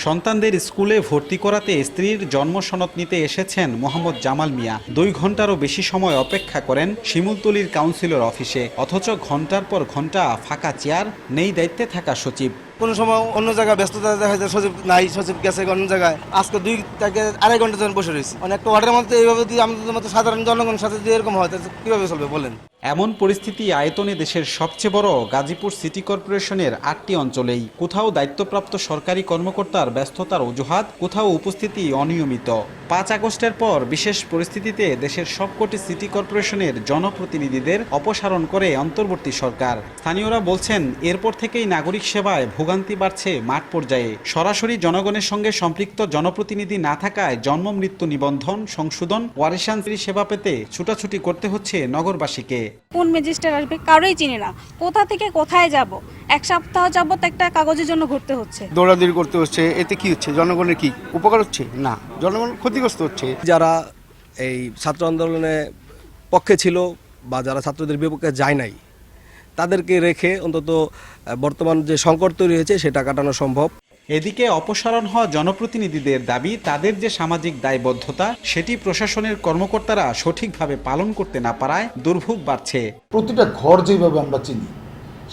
সন্তানদের স্কুলে ভর্তি করাতে স্ত্রীর জন্ম সনদ নিতে এসেছেন মোহাম্মদ জামাল মিয়া। 2 ঘন্টারও বেশি সময় অপেক্ষা করেন শিমুলতলীর কাউন্সিলর অফিসে। অথচ ঘন্টার পর ঘন্টা ফাঁকা চেয়ার, নেই দায়িত্বে থাকা সচিব। কোনো সময় অন্য জায়গায় ব্যস্ততা দেখা যায়, সচিব নাই, সচিব গেছে অন্য জায়গায়। আজকে 2 থেকে 2.5 ঘন্টা ধরে বসে রয়েছি। একটা ওয়ার্ডের মধ্যে এইভাবে যদি আমাদের মতো সাধারণ জনগণের সাথে যদি এরকম হয় তাহলে কীভাবে চলবে বলেন? এমন পরিস্থিতি আয়তনে দেশের সবচেয়ে বড় গাজীপুর সিটি কর্পোরেশনের 8টি অঞ্চলেই। কোথাও দায়িত্বপ্রাপ্ত সরকারি কর্মকর্তার ব্যস্ততার অজুহাত, কোথাও উপস্থিতি অনিয়মিত। 5 আগস্টের পর বিশেষ পরিস্থিতিতে দেশের সবকটি সিটি কর্পোরেশনের জনপ্রতিনিধিদের অপসারণ করে অন্তর্বর্তী সরকার। স্থানীয়রা বলছেন, এরপর থেকেই নাগরিক সেবায় ভোগান্তি বাড়ছে মাঠ পর্যায়ে। সরাসরি জনগণের সঙ্গে সম্পৃক্ত জনপ্রতিনিধি না থাকায় জন্ম মৃত্যু নিবন্ধন, সংশোধন, ওয়ারিশান্তি সেবা পেতে ছুটাছুটি করতে হচ্ছে নগরবাসীকে। কোন ম্যাজিস্ট্রেট আসবে কারোই চিনি না, কোথা থেকে কোথায় যাব। 1 সপ্তাহ যাবত একটা কাগজের জন্য ঘুরতে হচ্ছে, দৌড়াদৌড়ি করতে হচ্ছে। এতে কি হচ্ছে? জনগণের কি উপকার হচ্ছে? না, জনগণ ক্ষতিগ্রস্ত হচ্ছে। যারা এই ছাত্র আন্দোলনে পক্ষে ছিল বা যারা ছাত্রদের বিপক্ষে যায় নাই, তাদেরকে রেখে অন্তত বর্তমান যে সংকট তৈরি হয়েছে সেটা কাটানো সম্ভব। এদিকে অপসারণ হওয়া জনপ্রতিনিধিদের দাবি, তাদের যে সামাজিক দায়বদ্ধতা সেটি প্রশাসনের কর্মকর্তারা সঠিকভাবে পালন করতে না পারায় দুর্ভোগ বাড়ছে। প্রতিটা ঘর যেভাবে আমরা চিনি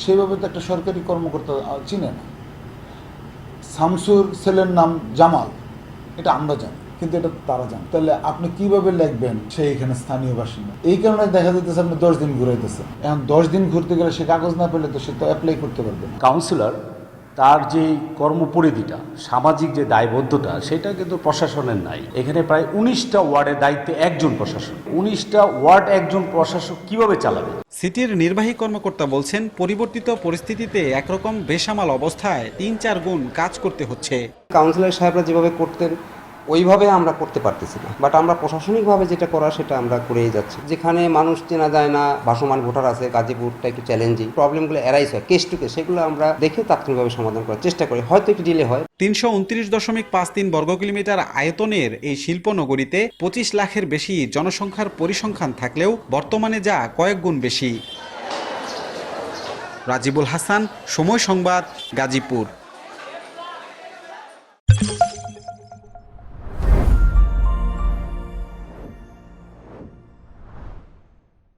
সেভাবে তো একটা সরকারি কর্মকর্তা চিনে না। শামসুর ছেলের নাম জামাল, এটা আমরা জানি, কিন্তু এটা তারা জানে। তাহলে আপনি কিভাবে লিখবেন সে এখানে স্থানীয় বাসিন্দা? এই কারণে দেখা যেতেছে আপনি 10 দিন ঘুরাইতেছেন। এখন 10 দিন ঘুরতে গেলে সে কাগজ না পেলে তো সে তো অ্যাপ্লাই করতে পারবে না। কাউন্সিলর তার যে কর্মপরিধিটা, সামাজিক যে দায়বদ্ধতা, সেটা কিন্তু প্রশাসনের নাই। এখানে প্রায় 19টা ওয়ার্ডের দায়িত্বে একজন প্রশাসক। 19টা ওয়ার্ড একজন প্রশাসক কিভাবে চালাবে? সিটির নির্বাহী কর্মকর্তা বলছেন, পরিবর্তিত পরিস্থিতিতে একরকম বেসামাল অবস্থায় 3-4 গুণ কাজ করতে হচ্ছে। কাউন্সিলর সাহেবরা যেভাবে করতেন ওইভাবে আমরা করতে পারতেছি না, বাট আমরা প্রশাসনিকভাবে যেটা করা সেটা আমরা করেই যাচ্ছি। যেখানে মানুষ চেনা যায় না, ভাসমান ভোটার আছে, গাজীপুরটা একটু চ্যালেঞ্জিং, প্রবলেমগুলো অ্যারাইজ হয় কেস টু কেস, সেগুলো আমরা দেখে তাৎক্ষণিকভাবে সমাধান করার চেষ্টা করি। হয়তো একটু ডিলে হয়। 329.53 বর্গ কিলোমিটার আয়তনের এই শিল্পনগরীতে 25 লাখের বেশি জনসংখ্যার পরিসংখ্যান থাকলেও বর্তমানে যা কয়েক গুণ বেশি। রাজিবুল হাসান, সময় সংবাদ, গাজীপুর।